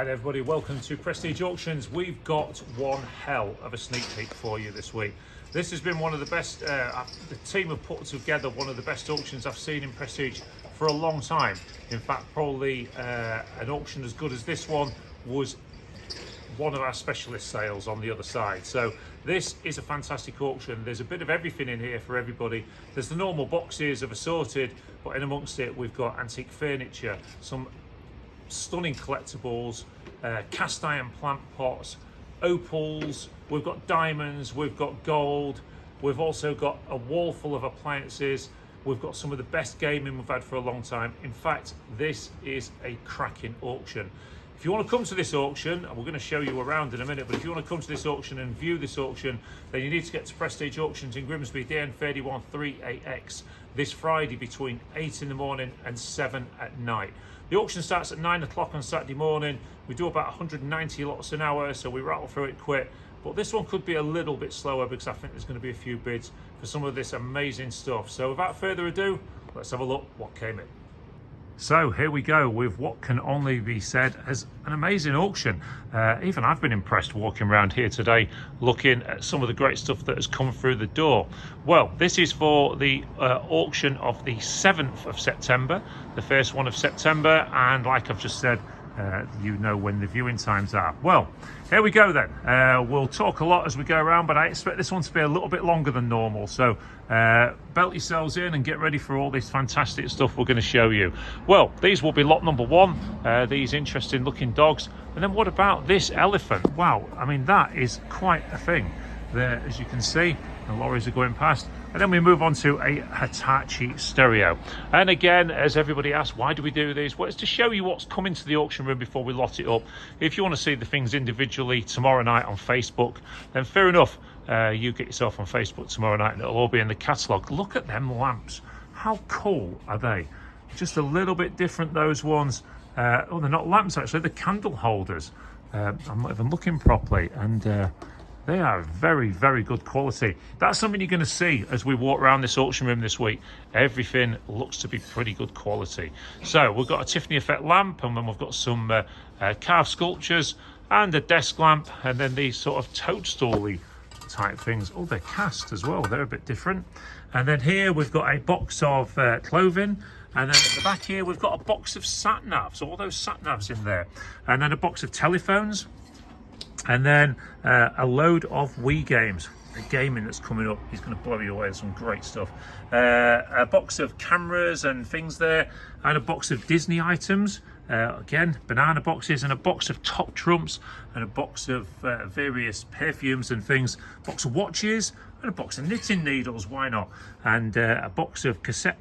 Hi everybody, welcome to Prestige Auctions. We've got one hell of a sneak peek for you this week. This has been one of the best, the team have put together one of the best auctions I've seen in Prestige for a long time. In fact, probably an auction as good as this one was one of our specialist sales on the other side. So this is a fantastic auction. There's a bit of everything in here for everybody. There's the normal boxes of assorted, but in amongst it we've got antique furniture, some stunning collectibles, cast iron plant pots, opals, we've got diamonds, we've got gold, we've also got a wall full of appliances, we've got some of the best gaming we've had for a long time. In fact, this is a cracking auction. If you want to come to this auction, and we're going to show you around in a minute, but if you want to come to this auction and view this auction, then you need to get to Prestige Auctions in Grimsby, DN31 3AX, this Friday between 8 in the morning and 7 at night. The auction starts at 9 o'clock on Saturday morning. We do about 190 lots an hour, so we rattle through it quick. But this one could be a little bit slower because I think there's going to be a few bids for some of this amazing stuff. So without further ado, let's have a look what came in. So here we go with what can only be said as an amazing auction. Even I've been impressed walking around here today looking at some of the great stuff that has come through the door. Well, this is for the auction of the 7th of September, the first one of September, and like I've just said, you know when the viewing times are. Well, here we go then. We'll talk a lot as we go around, but I expect this one to be a little bit longer than normal. So belt yourselves in and get ready for all this fantastic stuff we're going to show you. Well, these will be lot number one, these interesting looking dogs. And then what about this elephant? Wow, I mean, that is quite a thing there, as you can see. The lorries are going past. And then we move on to a Hitachi stereo. And again, as everybody asks, why do we do these? Well, it's to show you what's coming to the auction room before we lot it up. If you want to see the things individually tomorrow night on Facebook, then fair enough, you get yourself on Facebook tomorrow night and it'll all be in the catalogue. Look at them lamps. How cool are they? Just a little bit different, those ones. Oh, they're not lamps actually, they're candle holders. I'm not even looking properly, and they are very, very good quality. That's something you're going to see as we walk around this auction room this week. Everything looks to be pretty good quality. So we've got a Tiffany effect lamp, and then we've got some carved sculptures and a desk lamp, and then these sort of toadstool-y type things. Oh, they're cast as well. They're a bit different. And then here we've got a box of clothing. And then at the back here, we've got a box of sat-navs, all those sat-navs in there. And then a box of telephones. And then a load of Wii games. The gaming that's coming up is going to blow you away. There's some great stuff. A box of cameras and things there, and a box of Disney items. Again, banana boxes, and a box of top trumps, and a box of various perfumes and things. Box of watches, and a box of knitting needles. Why not? And a box of cassette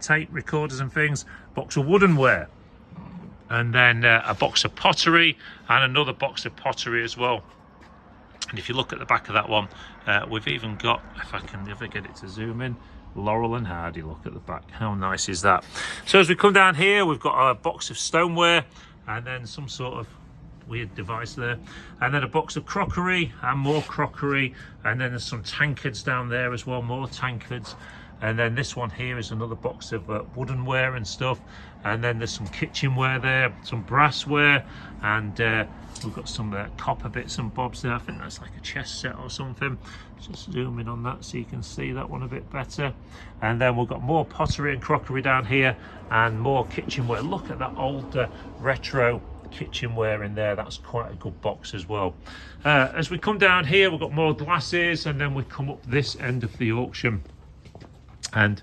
tape recorders and things. Box of woodenware. And then a box of pottery and another box of pottery as well. And if you look at the back of that one, we've even got, if I can ever get it to zoom in, Laurel and Hardy. Look at the back. How nice is that? So as we come down here, we've got a box of stoneware and then some sort of weird device there, and then a box of crockery and more crockery, and then there's some tankards down there as well, more tankards. And then this one here is another box of woodenware and stuff. And then there's some kitchenware there, some brassware, and we've got some copper bits and bobs there. I think that's like a chess set or something. Just zoom in on that so you can see that one a bit better. And then we've got more pottery and crockery down here, and more kitchenware. Look at that old retro kitchenware in there. That's quite a good box as well. As we come down here, we've got more glasses, and then we come up this end of the auction. And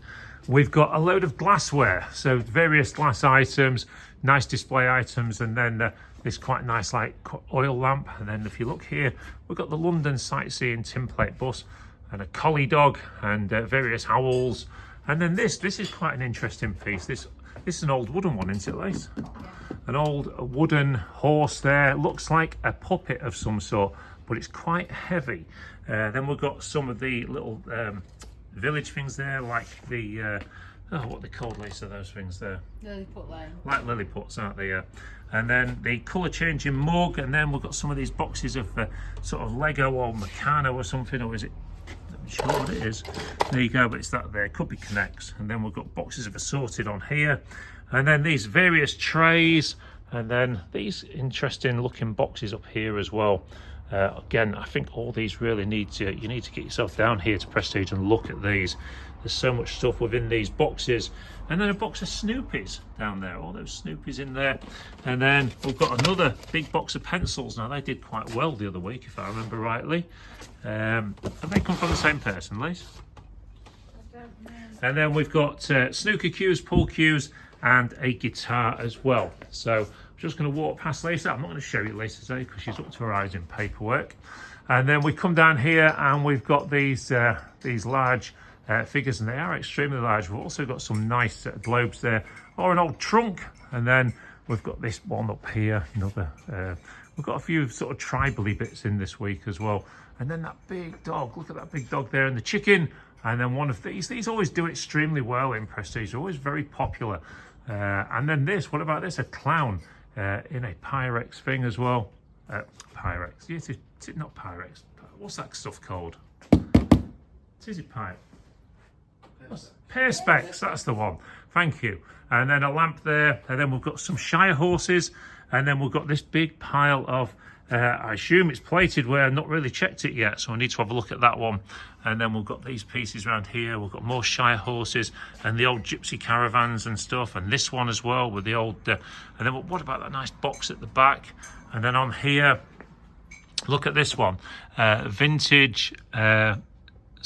we've got a load of glassware, so various glass items, nice display items, and then this quite nice like oil lamp. And then if you look here, we've got the London sightseeing tinplate bus, and a collie dog, and various owls. And then this is quite an interesting piece. This is an old wooden one, isn't it, Lace? An old wooden horse there. Looks like a puppet of some sort, but it's quite heavy. Then we've got some of the little village things there, like the what they called, Lisa, those things there? Lilliput Lane. Like lilliputs, aren't they? Yeah. And then the colour changing mug, and then we've got some of these boxes of sort of Lego or Meccano or something, or is it? I'm sure what it is. There you go, but it's that there. Could be Connects. And then we've got boxes of assorted on here, and then these various trays. And then these interesting looking boxes up here as well. Again, I think all these really you need to get yourself down here to Prestige and look at these. There's so much stuff within these boxes. And then a box of Snoopies down there, all those Snoopies in there. And then we've got another big box of pencils. Now, they did quite well the other week, if I remember rightly. Have they come from the same person, Liz? I don't know. And then we've got snooker cues, pool cues, and a guitar as well. So I'm just going to walk past Lisa. I'm not going to show you Lisa today because she's up to her eyes in paperwork. And then we come down here and we've got these large figures, and they are extremely large. We've also got some nice globes there, or an old trunk. And then we've got this one up here, another. We've got a few sort of tribally bits in this week as well. And then that big dog, look at that big dog there, and the chicken. And then one of these always do extremely well in Prestige. They're always very popular. And then this, what about this? A clown in a Pyrex thing as well. Pyrex, yes, it's not Pyrex. What's that stuff called? Is it Pyrex? Perspex, that's the one. Thank you. And then a lamp there. And then we've got some Shire horses. And then we've got this big pile of, I assume it's plated ware. I've not really checked it yet, so I need to have a look at that one. And then we've got these pieces around here. We've got more Shire horses and the old gypsy caravans and stuff. And this one as well with the old, and then what about that nice box at the back? And then on here, look at this one, vintage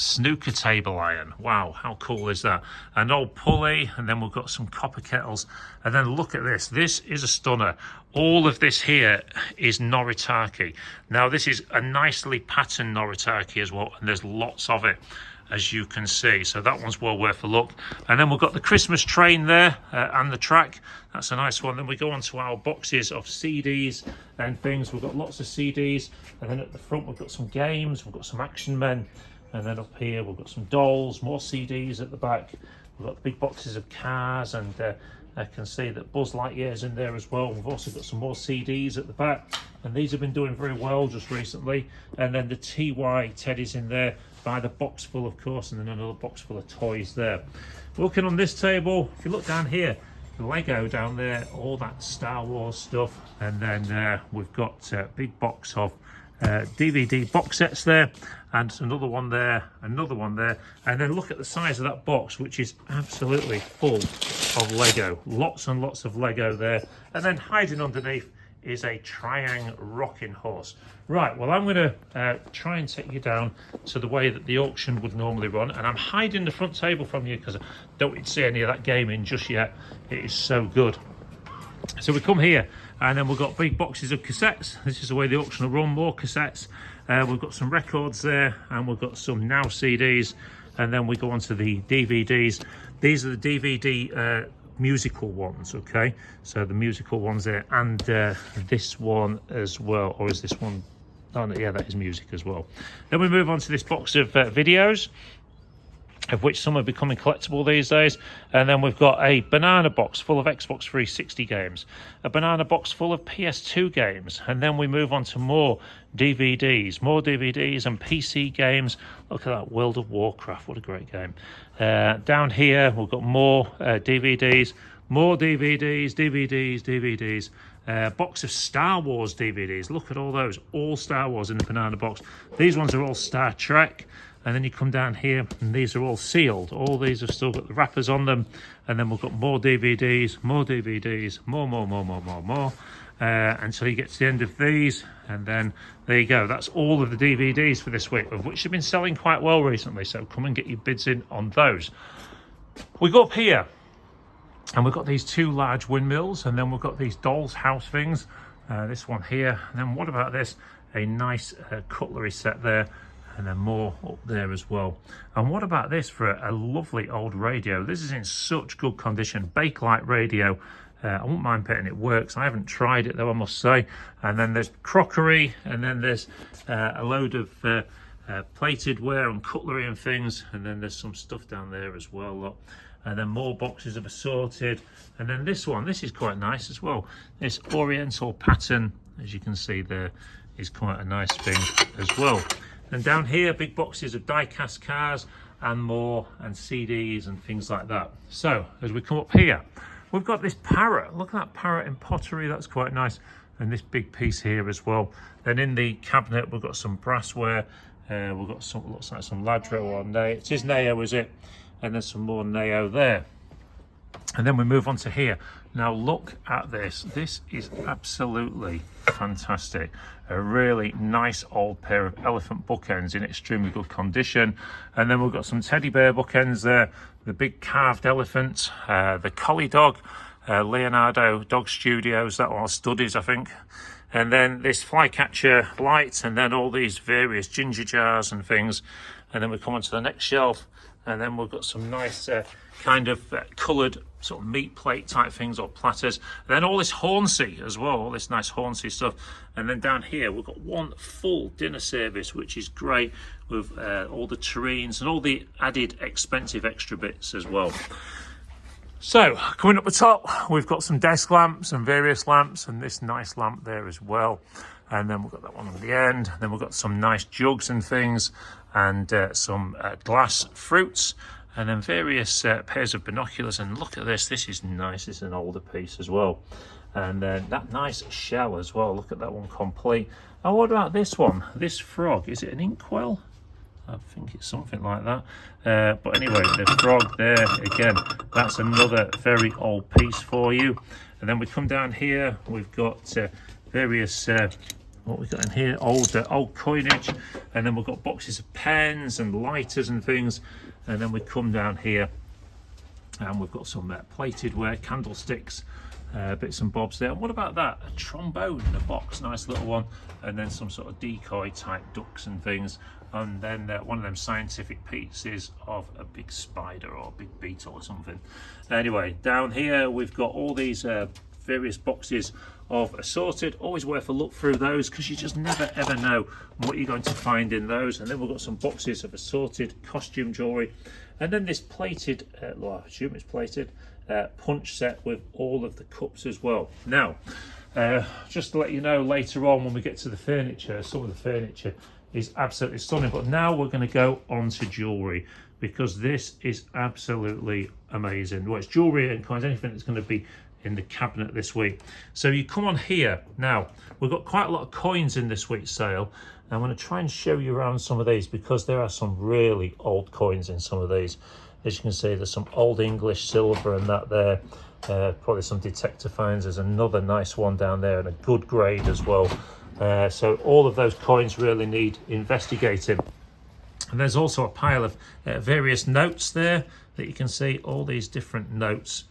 snooker table iron. Wow, how cool is that? An old pulley, and then we've got some copper kettles. And then look at this. This is a stunner. All of this here is Noritake. Now, this is a nicely patterned Noritake as well, and there's lots of it, as you can see. So that one's well worth a look. And then we've got the Christmas train there and the track. That's a nice one. Then we go on to our boxes of CDs and things. We've got lots of CDs. And then at the front, we've got some games. We've got some Action Men. And then up here, we've got some dolls, more CDs at the back. We've got big boxes of cars, and I can see that Buzz Lightyear's in there as well. We've also got some more CDs at the back, and these have been doing very well just recently. And then the TY Teddy's in there by the box full, of course, and then another box full of toys there. Looking on this table, if you look down here, the Lego down there, all that Star Wars stuff. And then we've got a big box of DVD box sets there, and another one there, another one there. And then look at the size of that box, which is absolutely full of Lego. Lots and lots of Lego there. And then hiding underneath is a Triang rocking horse. Right, well, I'm going to try and take you down to the way that the auction would normally run, and I'm hiding the front table from you because I don't want you to see any of that gaming just yet. It is so good. So we come here, and then we've got big boxes of cassettes. This is the way the auction will run, more cassettes. We've got some records there, and we've got some Now CDs, and then we go on to the DVDs. These are the DVD musical ones, okay? So the musical ones there, and this one as well, or is this one? Oh, no, yeah, that is music as well. Then we move on to this box of videos, of which some are becoming collectible these days. And then we've got a banana box full of Xbox 360 games, a banana box full of PS2 games, and then we move on to more DVDs and PC games. Look at that, World of Warcraft, what a great game. Down here, we've got more DVDs, box of Star Wars DVDs. Look at all those, all Star Wars in the banana box. These ones are all Star Trek. And then you come down here, and these are all sealed. All these have still got the wrappers on them. And then we've got more DVDs, more, until you get to the end of these. And then there you go. That's all of the DVDs for this week, of which have been selling quite well recently. So come and get your bids in on those. We go up here, and we've got these two large windmills, and then we've got these doll's house things. This one here. And then what about this? A nice cutlery set there. And then more up there as well. And what about this for a lovely old radio? This is in such good condition, Bakelite radio. I wouldn't mind betting it works. I haven't tried it though, I must say. And then there's crockery, and then there's a load of plated ware and cutlery and things. And then there's some stuff down there as well. Look. And then more boxes of assorted. And then this one, this is quite nice as well. This oriental pattern, as you can see there, is quite a nice thing as well. And down here, big boxes of die-cast cars and more, and CDs and things like that. So, as we come up here, we've got this parrot. Look at that parrot in pottery. That's quite nice. And this big piece here as well. Then in the cabinet, we've got some brassware. We've got some, looks like some Ladro or Neo. It is Neo, is it? And then some more Neo there. And then we move on to here. Now look at this. This is absolutely fantastic. A really nice old pair of elephant bookends in extremely good condition. And then we've got some teddy bear bookends there. The big carved elephant, the collie dog, Leonardo Dog Studios, that one, Studies, I think. And then this flycatcher light, and then all these various ginger jars and things. And then we come on to the next shelf, and then we've got some nice kind of coloured sort of meat plate type things or platters. And then all this Hornsey as well, all this nice Hornsey stuff. And then down here we've got one full dinner service, which is great, with all the tureens and all the added expensive extra bits as well. So coming up the top, we've got some desk lamps and various lamps, and this nice lamp there as well. And then we've got that one on the end. Then we've got some nice jugs and things, and some glass fruits, and then various pairs of binoculars. And look at this, this is nice. This is an older piece as well. And that nice shell as well. Look at that one complete. Oh, what about this one? This frog, is it an inkwell? I think it's something like that. But anyway, the frog there, again, that's another very old piece for you. And then we come down here, we've got various, what we've got in here, old coinage. And then we've got boxes of pens and lighters and things. And then we come down here and we've got some plated ware, candlesticks, bits and bobs there. And what about that? A trombone in a box, nice little one. And then some sort of decoy type ducks and things. And then one of them scientific pieces of a big spider or a big beetle or something. Anyway, down here we've got all these various boxes of assorted. Always worth a look through those, because you just never ever know what you're going to find in those. And then we've got some boxes of assorted costume jewellery. And then this plated, well, I assume it's plated, punch set with all of the cups as well. Now, just to let you know, later on when we get to the furniture, some of the furniture is absolutely stunning. But now we're going to go on to jewellery, because this is absolutely amazing. Well, it's jewellery and coins, anything that's going to be in the cabinet this week. So you come on here. Now, we've got quite a lot of coins in this week's sale. I'm going to try and show you around some of these, because there are some really old coins in some of these. As you can see, there's some old English silver and that there. Probably some detector finds. There's another nice one down there, and a good grade as well. So all of those coins really need investigating. And there's also a pile of various notes there that you can see. All these different notes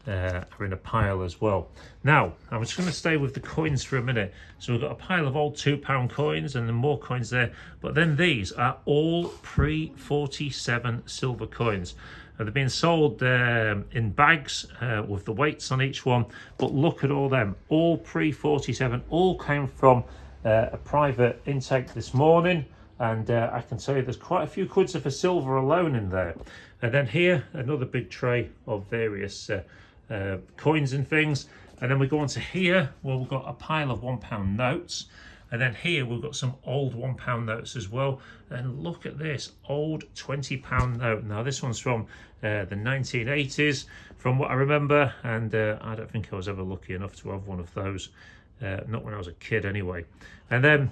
are in a pile as well. Now, I'm just going to stay with the coins for a minute. So we've got a pile of old £2 coins, and then more coins there. But then these are all pre-47 silver coins. They're being sold in bags with the weights on each one. But look at all them, all pre-47, all came from a private intake this morning. And I can tell you there's quite a few quids of silver alone in there. And then here, another big tray of various coins and things. And then we go on to here, where we've got a pile of £1 notes. And then here we've got some old £1 notes as well. And look at this old £20 note. Now this one's from the 1980s, from what I remember. And I don't think I was ever lucky enough to have one of those. Not when I was a kid anyway. And then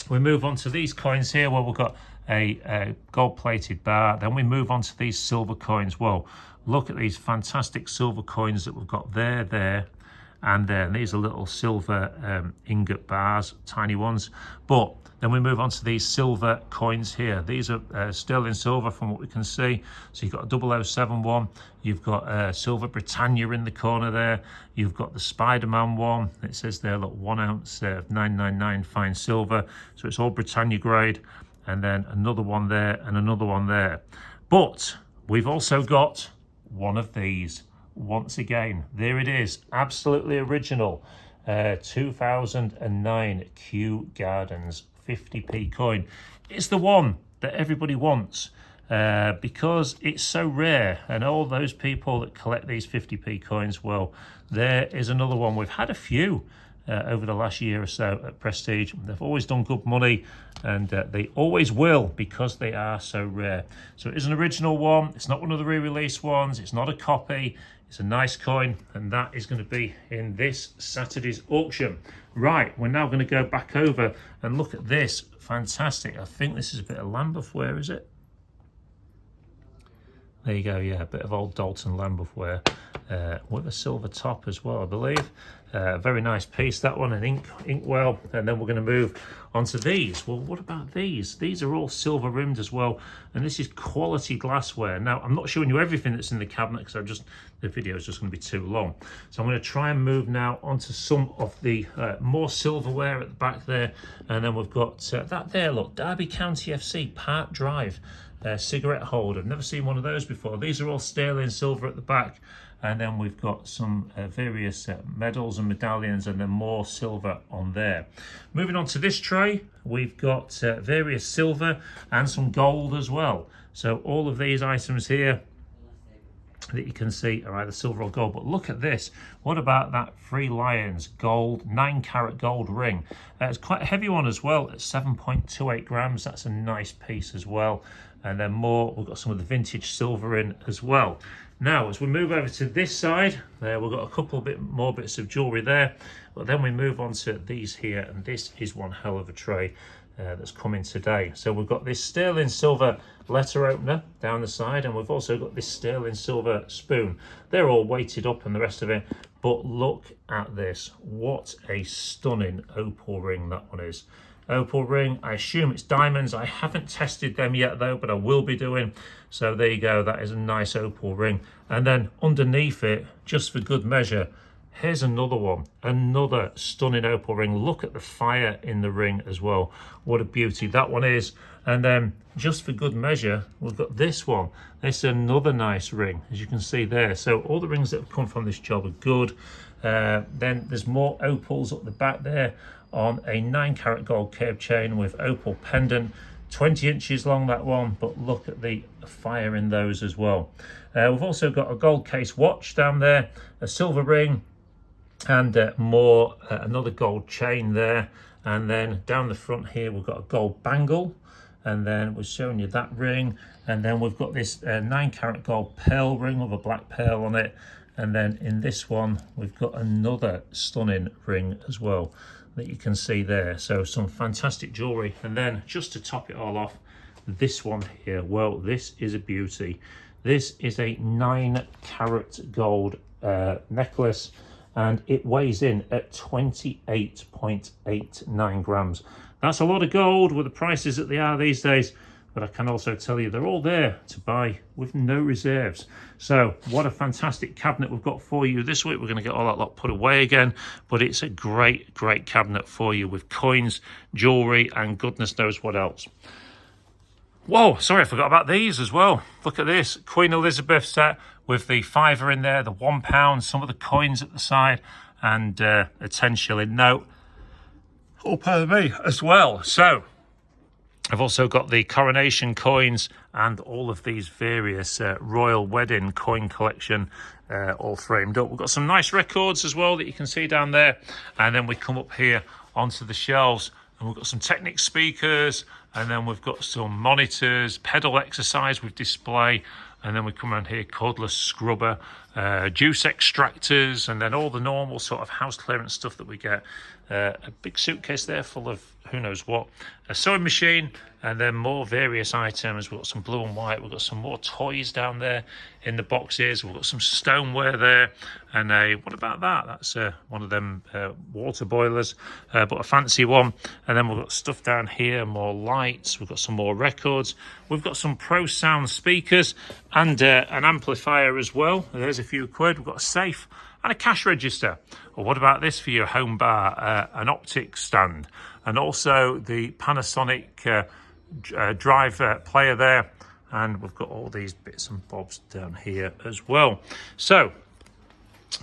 we move on to these coins here, where we've got a gold-plated bar. Then we move on to these silver coins. Well, look at these fantastic silver coins that we've got there, and there. And these are little silver ingot bars, tiny ones. But then we move on to these silver coins here. These are sterling silver from what we can see. So you've got a 007 one. You've got silver Britannia in the corner there. You've got the Spider-Man one. It says there, look, 1 ounce of 999 fine silver. So it's all Britannia grade. And then another one there and another one there. But we've also got one of these. Once again, there it is, absolutely original, 2009 Kew Gardens 50p coin. It's the one that everybody wants because it's so rare, and all those people that collect these 50p coins, well, there is another one. We've had a few over the last year or so at Prestige. They've always done good money, and they always will, because they are so rare. So it is an original one. It's not one of the re-release ones. It's not a copy. It's a nice coin, and that is going to be in this Saturday's auction. Right, we're now going to go back over and look at this. Fantastic. I think this is a bit of Lambeth ware, is it? There you go, yeah, a bit of old Dalton Lambeth ware with a silver top as well, I believe. Very nice piece, that one, an inkwell. And then we're going to move on to these. Well, what about these? These are all silver rimmed as well, and this is quality glassware. Now, I'm not showing you everything that's in the cabinet because the video is just going to be too long. So I'm going to try and move now onto some of the more silverware at the back there. And then we've got that there, look, Derby County FC Park Drive cigarette holder. I've never seen one of those before. These are all sterling silver at the back. And then we've got some various medals and medallions, and then more silver on there. Moving on to this tray, we've got various silver and some gold as well. So all of these items here that you can see are either silver or gold. But look at this. What about that Three Lions gold, 9-carat gold ring? It's quite a heavy one as well at 7.28 grams. That's a nice piece as well. And then more, we've got some of the vintage silver in as well. Now, as we move over to this side, we've got a couple more bits of jewellery there. But then we move on to these here, and this is one hell of a tray that's coming today. So we've got this sterling silver letter opener down the side, and we've also got this sterling silver spoon. They're all weighted up and the rest of it. But look at this. What a stunning opal ring that one is. Opal ring, I assume it's diamonds. I haven't tested them yet though, but I will be doing. So there you go, that is a nice opal ring. And then underneath it, just for good measure, here's another one, another stunning opal ring. Look at the fire in the ring as well. What a beauty that one is. And then just for good measure, we've got this one. This is another nice ring, as you can see there. So all the rings that have come from this job are good. Then there's more opals up the back there on a 9-carat gold curved chain with opal pendant, 20 inches long that one, but look at the fire in those as well. We've also got a gold case watch down there, a silver ring, and another gold chain there. And then down the front here we've got a gold bangle, and then we're showing you that ring. And then we've got this 9-carat gold pearl ring with a black pearl on it. And then in this one we've got another stunning ring as well that you can see there. So some fantastic jewelry. And then just to top it all off, this one here, well, this is a beauty. This is a 9-carat gold necklace, and it weighs in at 28.89 grams. That's a lot of gold with the prices that they are these days, but I can also tell you they're all there to buy with no reserves. So what a fantastic cabinet we've got for you this week. We're going to get all that lot put away again, but it's a great cabinet for you with coins, jewellery, and goodness knows what else. Whoa, sorry, I forgot about these as well. Look at this, Queen Elizabeth set with the fiver in there, the £1, some of the coins at the side, and a 10-shilling note. Oh, pardon me, as well. So I've also got the coronation coins and all of these various royal wedding coin collection all framed up. We've got some nice records as well that you can see down there. And then we come up here onto the shelves, and we've got some Technics speakers, and then we've got some monitors, pedal exercise with display, and then we come around here, cordless scrubber, juice extractors, and then all the normal sort of house clearance stuff that we get. A big suitcase there full of who knows what, a sewing machine, and then more various items. We've got some blue and white, we've got some more toys down there in the boxes, we've got some stoneware there, and what about that? That's one of them water boilers, but a fancy one. And then we've got stuff down here, more lights, we've got some more records, we've got some Pro Sound speakers, and an amplifier as well. There's a few quid. We've got a safe and a cash register. Or what about this for your home bar? An optic stand, and also the Panasonic drive player there. And we've got all these bits and bobs down here as well. So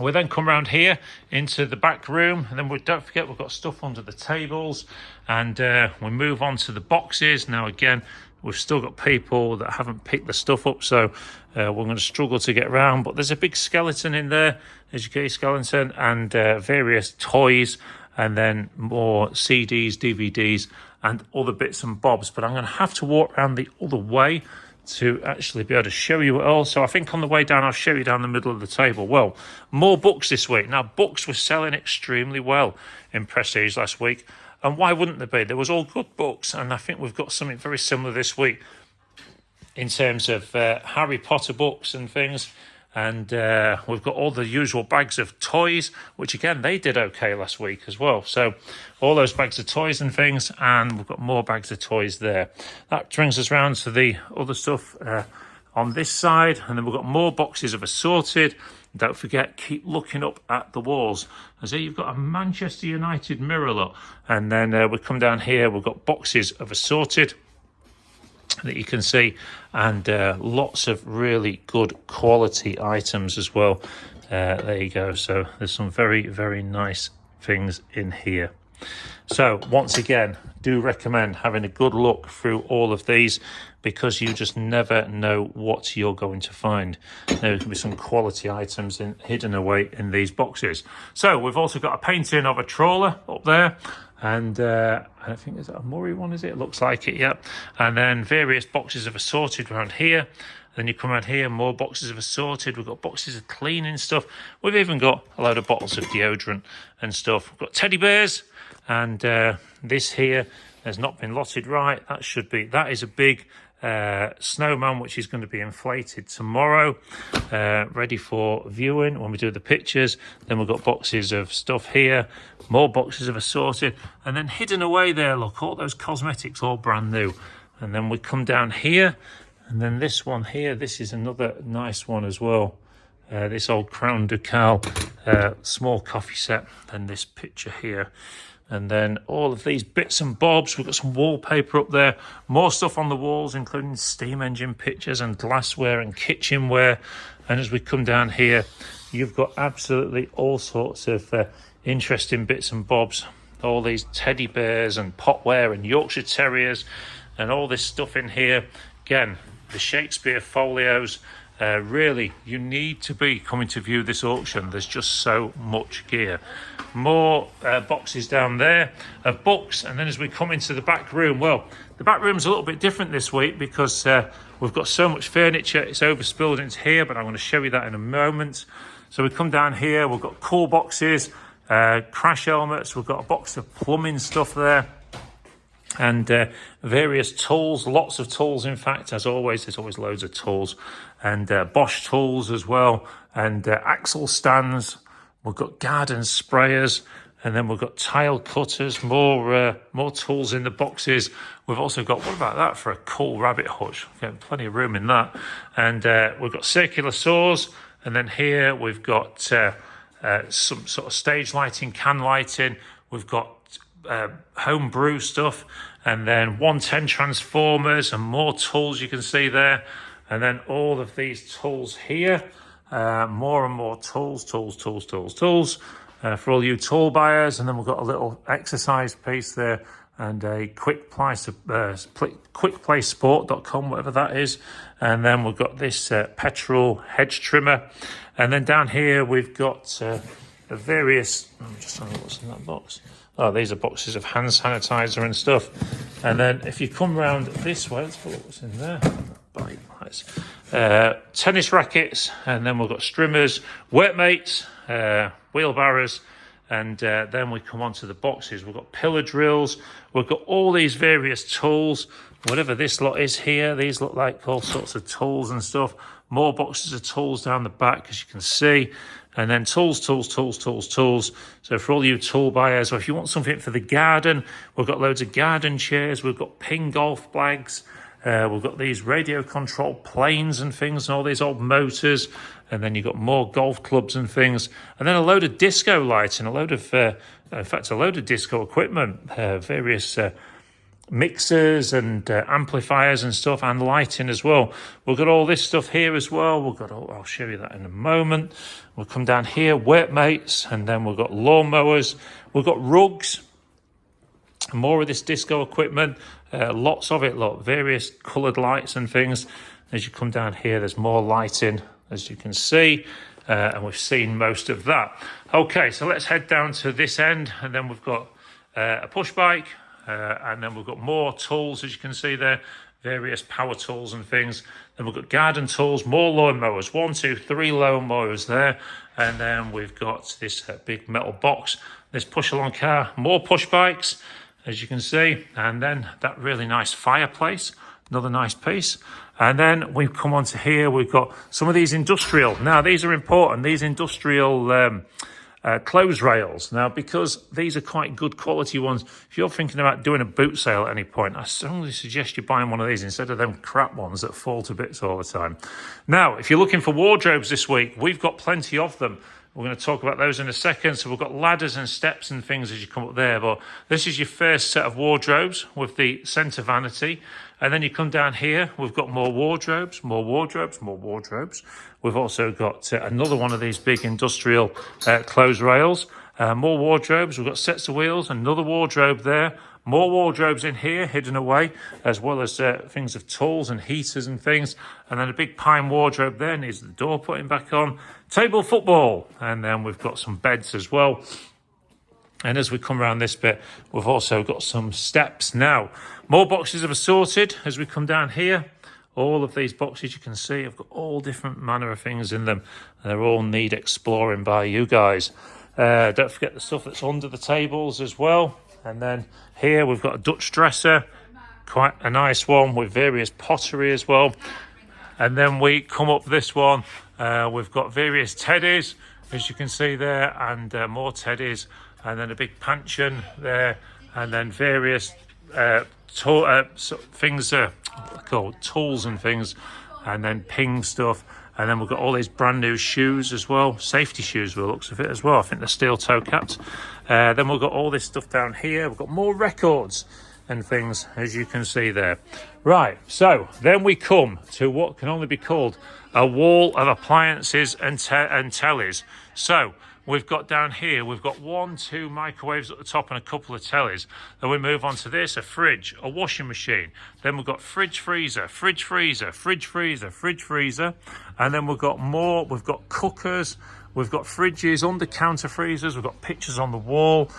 we then come around here into the back room, and then don't forget we've got stuff under the tables, and we move on to the boxes. Now again, we've still got people that haven't picked the stuff up, so we're going to struggle to get around. But there's a big skeleton in there, educated skeleton, and various toys, and then more CDs, DVDs, and other bits and bobs. But I'm going to have to walk around the other way to actually be able to show you it all. So I think on the way down, I'll show you down the middle of the table. Well, more books this week. Now, books were selling extremely well in Prestige last week. And why wouldn't they be? There was all good books. And I think we've got something very similar this week in terms of Harry Potter books and things. And we've got all the usual bags of toys, which again, they did okay last week as well. So all those bags of toys and things, and we've got more bags of toys there. That brings us round to the other stuff on this side. And then we've got more boxes of assorted. Don't forget, keep looking up at the walls. As here you've got a Manchester United mirror, look. And then we come down here, we've got boxes of assorted that you can see, and lots of really good quality items as well. There you go. So there's some very, very nice things in here. So once again, do recommend having a good look through all of these, because you just never know what you're going to find. There can be some quality items hidden away in these boxes. So we've also got a painting of a trawler up there. And I think, is that a Murray one, is it? It looks like it, yeah. And then various boxes of assorted around here. Then you come around here, more boxes of assorted. We've got boxes of cleaning stuff. We've even got a load of bottles of deodorant and stuff. We've got teddy bears. And this here has not been lotted right. That is a big snowman, which is going to be inflated tomorrow, ready for viewing when we do the pictures. Then we've got boxes of stuff here, more boxes of assorted, and then hidden away there, look, all those cosmetics, all brand new. And then we come down here, and then this one here, this is another nice one as well. This old Crown Ducal small coffee set, and this picture here. And then all of these bits and bobs. We've got some wallpaper up there. More stuff on the walls, including steam engine pictures and glassware and kitchenware. And as we come down here, you've got absolutely all sorts of interesting bits and bobs. All these teddy bears and potware and Yorkshire Terriers and all this stuff in here. Again, the Shakespeare folios. Really, you need to be coming to view this auction. There's just so much gear. More boxes down there of books. And then as we come into the back room, well, the back room's a little bit different this week because we've got so much furniture. It's overspilled into here, but I'm going to show you that in a moment. So we come down here, we've got cool boxes, crash helmets. We've got a box of plumbing stuff there. And various tools, lots of tools, in fact, as always. There's always loads of tools. And Bosch tools as well, and axle stands. We've got garden sprayers, and then we've got tile cutters, more tools in the boxes. We've also got, what about that for a cool rabbit hutch? Getting plenty of room in that. And we've got circular saws, and then here we've got some sort of stage lighting, can lighting. We've got home brew stuff, and then 110 transformers and more tools you can see there. And then all of these tools here, more and more tools for all you tool buyers. And then we've got a little exercise piece there and a quickplaysport.com, whatever that is. And then we've got this petrol hedge trimmer. And then down here we've got the various, I'm just trying to know what's in that box. Oh, these are boxes of hand sanitizer and stuff. And then if you come round this way, let's look what's in there. Tennis rackets, and then we've got strimmers, workmates, wheelbarrows, and then we come on to the boxes. We've got pillar drills. We've got all these various tools. Whatever this lot is here, these look like all sorts of tools and stuff. More boxes of tools down the back, as you can see. And then tools. So for all you tool buyers, or if you want something for the garden, we've got loads of garden chairs. We've got ping golf bags. We've got these radio controlled planes and things, and all these old motors. And then you've got more golf clubs and things. And then a load of disco lights and a load of disco equipment, various mixers and amplifiers and stuff, and lighting as well. We've got all this stuff here as well. I'll show you that in a moment. We'll come down here, workmates, and then we've got lawnmowers. We've got rugs, more of this disco equipment, lots of it, various coloured lights and things. As you come down here, there's more lighting, as you can see, and we've seen most of that. Okay, so let's head down to this end, and then we've got a push bike, and then we've got more tools, as you can see there, various power tools and things. Then we've got garden tools, more lawn mowers, 1, 2, 3 lawn mowers there. And then we've got this big metal box, this push along car, more push bikes, as you can see. And then that really nice fireplace, another nice piece. And then we come on to here, we've got some of these industrial. Now, these are important, these industrial clothes rails. Now, because these are quite good quality ones, if you're thinking about doing a boot sale at any point, I strongly suggest you buying one of these instead of them crap ones that fall to bits all the time. Now, if you're looking for wardrobes this week, we've got plenty of them. We're going to talk about those in a second. So we've got ladders and steps and things as you come up there. But this is your first set of wardrobes with the centre vanity. And then you come down here, we've got more wardrobes, more wardrobes, more wardrobes. We've also got another one of these big industrial clothes rails. More wardrobes, we've got sets of wheels, another wardrobe there. More wardrobes in here, hidden away, as well as things of tools and heaters and things. And then a big pine wardrobe there, needs the door putting back on. Table football, and then we've got some beds as well. And as we come around this bit, we've also got some steps. Now, more boxes have assorted as we come down here. All of these boxes you can see have got all different manner of things in them. They're all need exploring by you guys. Don't forget the stuff that's under the tables as well. And then here we've got a Dutch dresser, quite a nice one with various pottery as well. And then we come up this one, we've got various teddies, as you can see there, and more teddies, and then a big pancheon there, and then various things, called tools and things, and then ping stuff. And then we've got all these brand new shoes as well, safety shoes by the looks of it as well. I think they're steel toe caps. Then we've got all this stuff down here. We've got more records and things, as you can see there. Right, so then we come to what can only be called a wall of appliances and tellies. So we've got down here, we've got 1, 2 microwaves at the top and a couple of tellies. Then we move on to this, a fridge, a washing machine. Then we've got fridge, freezer, fridge, freezer, fridge, freezer, fridge, freezer. And then we've got more, we've got cookers, we've got fridges, under-counter freezers, we've got pictures on the wall.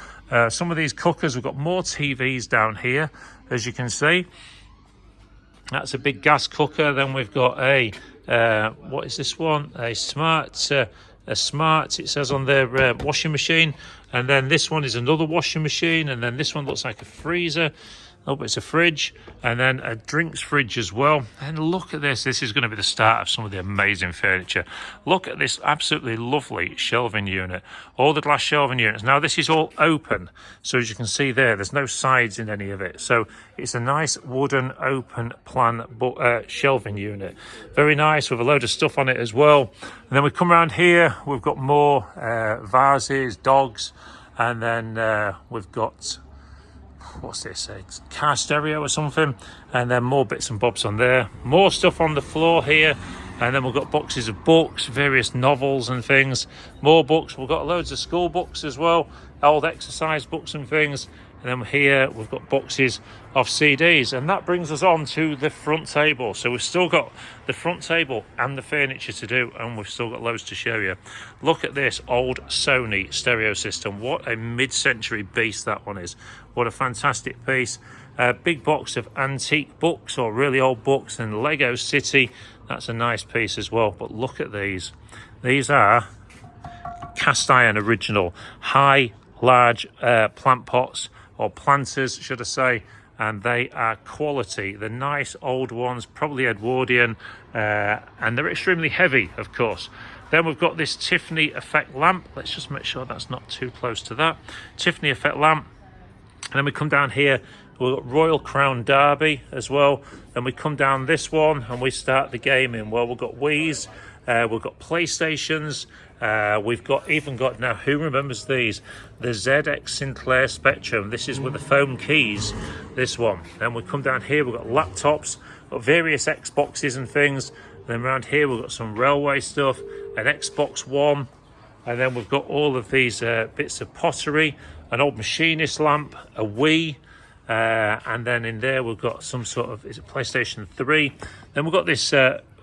Some of these cookers, we've got more TVs down here, as you can see. That's a big gas cooker. Then we've got a, what is this one? A smart, it says on their washing machine. And then this one is another washing machine. And then this one looks like a freezer. Oh, but it's a fridge, and then a drinks fridge as well. And look at this. This is going to be the start of some of the amazing furniture. Look at this absolutely lovely shelving unit. All the glass shelving units. Now, this is all open. So as you can see there, there's no sides in any of it. So it's a nice wooden open plan shelving unit. Very nice with a load of stuff on it as well. And then we come around here. We've got more vases, dogs. And then we've got... what's this, a car stereo or something, and then more bits and bobs on there, more stuff on the floor here, and then we've got boxes of books, various novels and things, more books. We've got loads of school books as well, old exercise books and things. And then here we've got boxes of CDs, and that brings us on to the front table. So we've still got the front table and the furniture to do, and we've still got loads to show you. Look at this old Sony stereo system. What a mid-century beast that one is. What a fantastic piece. A big box of antique books or really old books, and Lego City. That's a nice piece as well. But look at these. These are cast iron original, high, large plant pots, or planters, should I say, and they are quality. The nice old ones, probably Edwardian, and they're extremely heavy, of course. Then we've got this Tiffany effect lamp. Let's just make sure that's not too close to that. Tiffany effect lamp. And then we come down here, we've got Royal Crown Derby as well. Then we come down this one and we start the gaming. Well, we've got Wii's, we've got PlayStations, we've even got, now who remembers these? The ZX Sinclair Spectrum. This is with the foam keys, this one. Then we come down here, we've got laptops, got various Xboxes and things. Then around here we've got some railway stuff, an Xbox One, and then we've got all of these bits of pottery, an old machinist lamp, a Wii, and then in there we've got some sort of, is it PlayStation 3? Then we've got this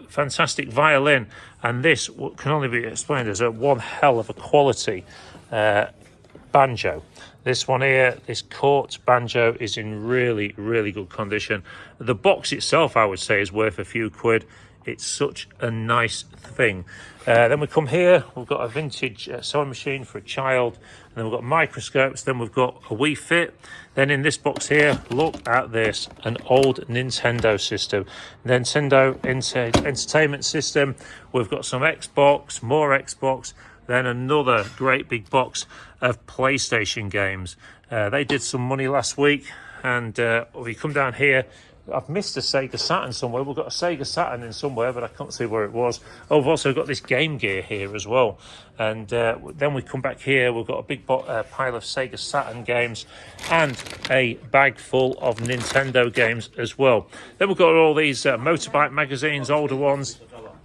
fantastic violin, and this can only be explained as a one hell of a quality banjo. This one here, this Court banjo, is in really, really good condition. The box itself, I would say, is worth a few quid. It's such a nice thing. Then we come here, we've got a vintage sewing machine for a child, and then we've got microscopes, then we've got a Wii Fit. Then in this box here, look at this, an old Nintendo system. Nintendo Entertainment System. We've got some Xbox, more Xbox, then another great big box of PlayStation games. They did some money last week, and we come down here. I've missed a Sega Saturn somewhere. We've got a Sega Saturn in somewhere, but I can't see where it was. Oh, we've also got this Game Gear here as well. And then we come back here. We've got a big pile of Sega Saturn games and a bag full of Nintendo games as well. Then we've got all these motorbike magazines, older ones.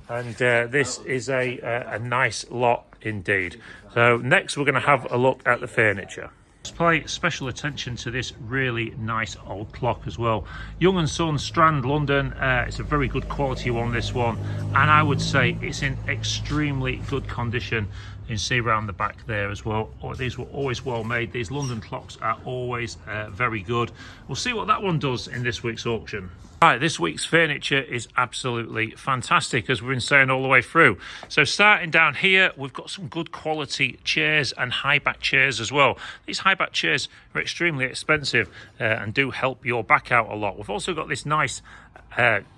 And this is a nice lot indeed. So next we're going to have a look at the furniture. Let's pay special attention to this really nice old clock as well. Young & Son, Strand, London. It's a very good quality one, this one, and I would say it's in extremely good condition. You can see around the back there as well. These were always well made. These London clocks are always very good. We'll see what that one does in this week's auction. Right, this week's furniture is absolutely fantastic, as we've been saying all the way through. So starting down here, we've got some good quality chairs and high back chairs as well. These high back chairs are extremely expensive and do help your back out a lot. We've also got this nice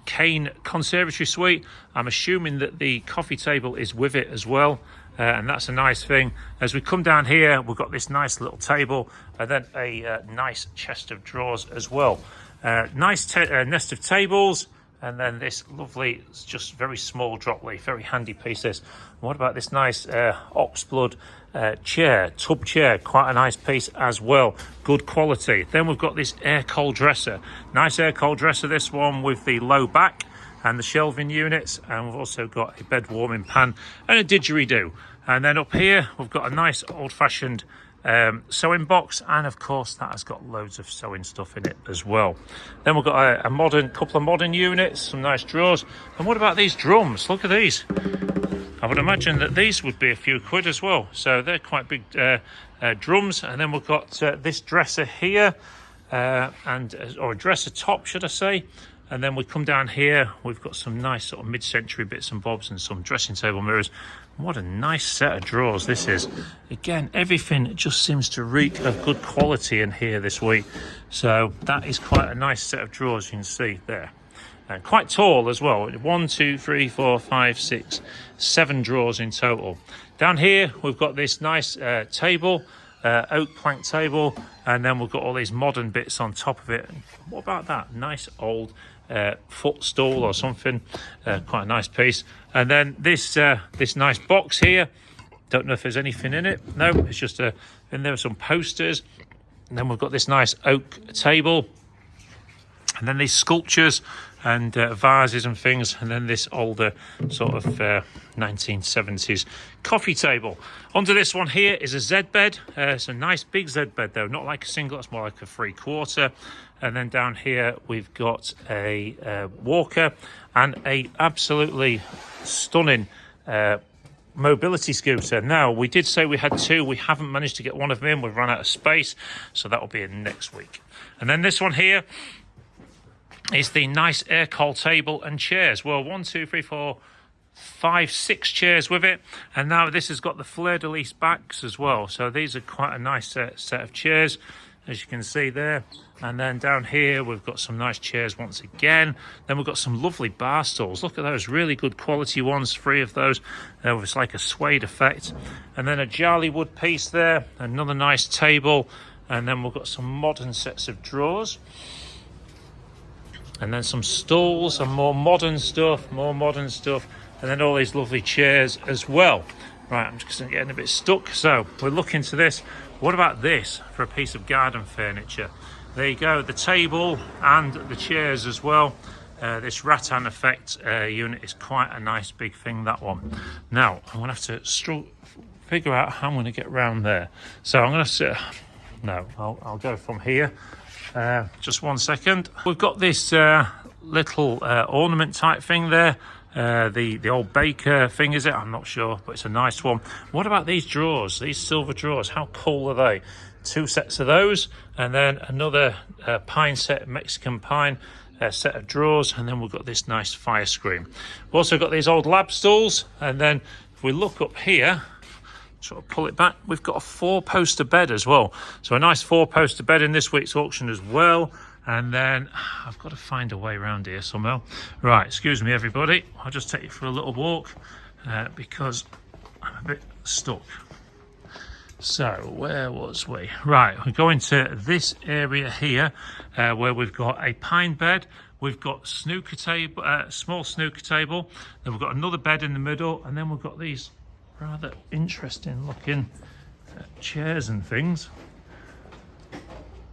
cane conservatory suite. I'm assuming that the coffee table is with it as well. And that's a nice thing. As we come down here, we've got this nice little table and then a nice chest of drawers as well. Nice nest of tables, and then this lovely, just very small drop leaf, very handy piece this. What about this nice oxblood chair, tub chair, quite a nice piece as well, good quality. Then we've got this air cold dresser, nice air cold dresser, this one with the low back and the shelving units, and we've also got a bed warming pan and a didgeridoo. And then up here we've got a nice old-fashioned sewing box, and of course that has got loads of sewing stuff in it as well. Then we've got a couple of modern units, some nice drawers. And what about these drums? Look at these. I would imagine that these would be a few quid as well, so they're quite big drums. And then we've got this dresser here, or a dresser top, should I say. And then we come down here, we've got some nice sort of mid-century bits and bobs and some dressing table mirrors. What a nice set of drawers this is. Again, everything just seems to reek of good quality in here this week. So that is quite a nice set of drawers, you can see there. And quite tall as well. 1, 2, 3, 4, 5, 6, 7 drawers in total. Down here, we've got this nice table, oak plank table, and then we've got all these modern bits on top of it. What about that? Nice old footstool or something, quite a nice piece. And then this nice box here, don't know if there's anything in it. No, it's just in there are some posters. And then we've got this nice oak table, and then these sculptures and vases and things, and then this older sort of 1970s coffee table. Onto this one here is a Z bed. It's a nice big Z bed though, not like a single, it's more like a 3/4. And then down here we've got a walker and a absolutely stunning mobility scooter. Now, we did say we had 2. We haven't managed to get one of them in. We've run out of space, so that will be in next week. And then this one here is the nice air cold table and chairs. Well, 1, 2, 3, 4, 5, 6 chairs with it. And now this has got the fleur-de-lis backs as well. So these are quite a nice set of chairs, as you can see there. And then down here we've got some nice chairs once again. Then we've got some lovely bar stools. Look at those, really good quality ones, 3 of those. It's like a suede effect. And then a Jarly wood piece there, another nice table. And then we've got some modern sets of drawers. And then some stools and more modern stuff. And then all these lovely chairs as well. Right, I'm just getting a bit stuck. So we're looking to this. What about this for a piece of garden furniture? There you go, the table and the chairs as well. This rattan effect unit is quite a nice big thing, that one. Now, I'm going to have to figure out how I'm going to get round there. So I'm going to I'll go from here. Just 1 second. We've got this little ornament type thing there. The old baker thing, is it? I'm not sure, but it's a nice one. What about these drawers, these silver drawers? How cool are they? 2 sets of those, and then another pine set, Mexican pine set of drawers, and then we've got this nice fire screen. We've also got these old lab stools, and then if we look up here, sort of pull it back, we've got a 4-poster bed as well. So a nice 4-poster bed in this week's auction as well. And then I've got to find a way around here somehow. Right, excuse me everybody, I'll just take you for a little walk because I'm a bit stuck. So where was we? Right, we're going to this area here where we've got a pine bed, we've got snooker table, small snooker table, then we've got another bed in the middle, and then we've got these rather interesting looking chairs and things.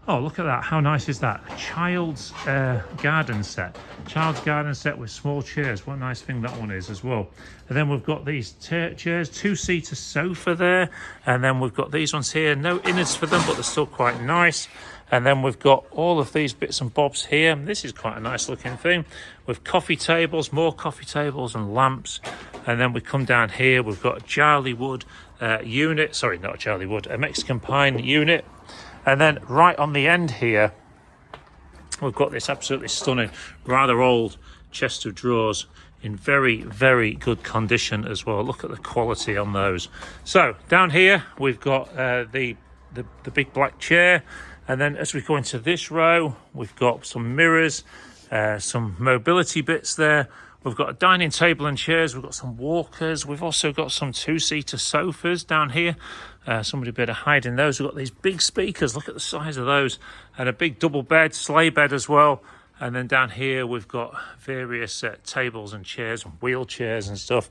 Oh, look at that. How nice is that? A child's garden set. Child's garden set with small chairs. What a nice thing that one is as well. And then we've got these chairs, 2-seater sofa there. And then we've got these ones here. No innards for them, but they're still quite nice. And then we've got all of these bits and bobs here. This is quite a nice looking thing. With coffee tables, more coffee tables and lamps. And then we come down here. We've got a Charlie wood unit. Sorry, not a Charlie wood. A Mexican pine unit. And then right on the end here, we've got this absolutely stunning, rather old chest of drawers in very, very good condition as well. Look at the quality on those. So down here, we've got the big black chair. And then as we go into this row, we've got some mirrors, some mobility bits there. We've got a dining table and chairs. We've got some walkers. We've also got some 2-seater sofas down here. Somebody better hide in those. We've got these big speakers. Look at the size of those. And a big double bed, sleigh bed as well. And then down here, we've got various tables and chairs and wheelchairs and stuff.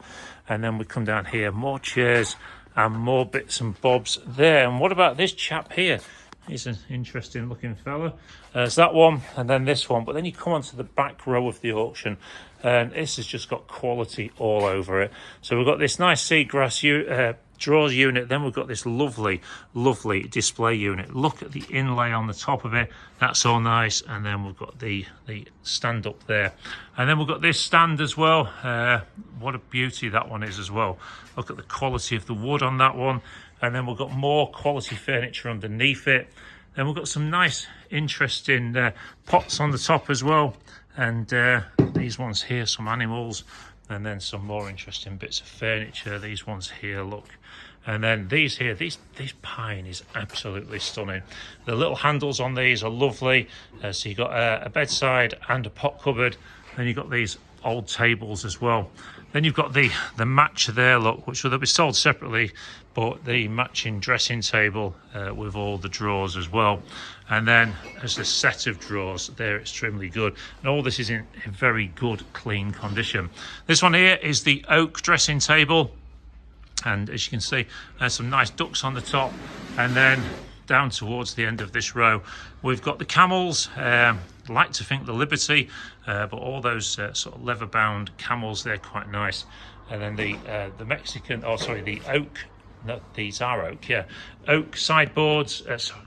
And then we come down here, more chairs and more bits and bobs there. And what about this chap here? He's an interesting looking fella. There's that one and then this one. But then you come onto the back row of the auction and this has just got quality all over it. So we've got this nice seagrass drawers unit. Then we've got this lovely, lovely display unit. Look at the inlay on the top of it. That's all nice. And then we've got the stand up there. And then we've got this stand as well. What a beauty that one is as well. Look at the quality of the wood on that one. And then we've got more quality furniture underneath it. Then we've got some nice, interesting pots on the top as well. And these ones here, some animals. And then some more interesting bits of furniture. These ones here, look. And then these here, these pine is absolutely stunning. The little handles on these are lovely. So you've got a bedside and a pot cupboard. Then you've got these old tables as well. Then you've got the match there, look, which will be sold separately, but the matching dressing table with all the drawers as well. And then as a set of drawers, they're extremely good. And all this is in very good, clean condition. This one here is the oak dressing table. And as you can see, there's some nice ducks on the top. And then down towards the end of this row, we've got the camels. Like to think the Liberty, but all those sort of leather-bound camels, they're quite nice. And then the Mexican, the oak. No, these are oak, yeah. Oak sideboards.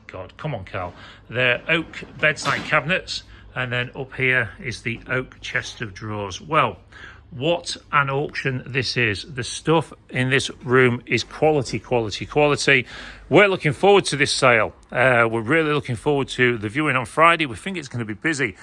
God, come on, Carl. They're oak bedside cabinets. And then up here is the oak chest of drawers. Well, what an auction this is. The stuff in this room is quality, quality, quality. We're looking forward to this sale. We're really looking forward to the viewing on Friday. We think it's going to be busy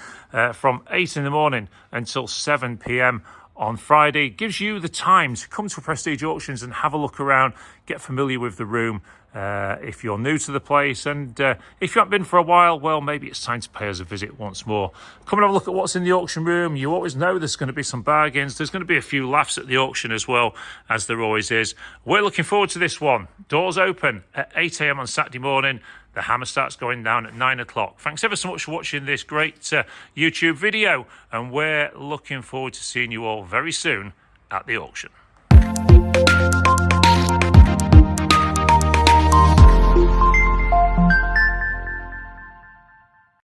from 8 in the morning until 7 p.m. on Friday. Gives you the time to come to Prestige Auctions and have a look around, get familiar with the room if you're new to the place. And if you haven't been for a while, well, maybe it's time to pay us a visit once more. Come and have a look at what's in the auction room. You always know there's going to be some bargains. There's going to be a few laughs at the auction as well, as there always is. We're looking forward to this one. Doors open at 8 a.m. on Saturday morning. The hammer starts going down at 9 o'clock. Thanks ever so much for watching this great YouTube video. And we're looking forward to seeing you all very soon at the auction.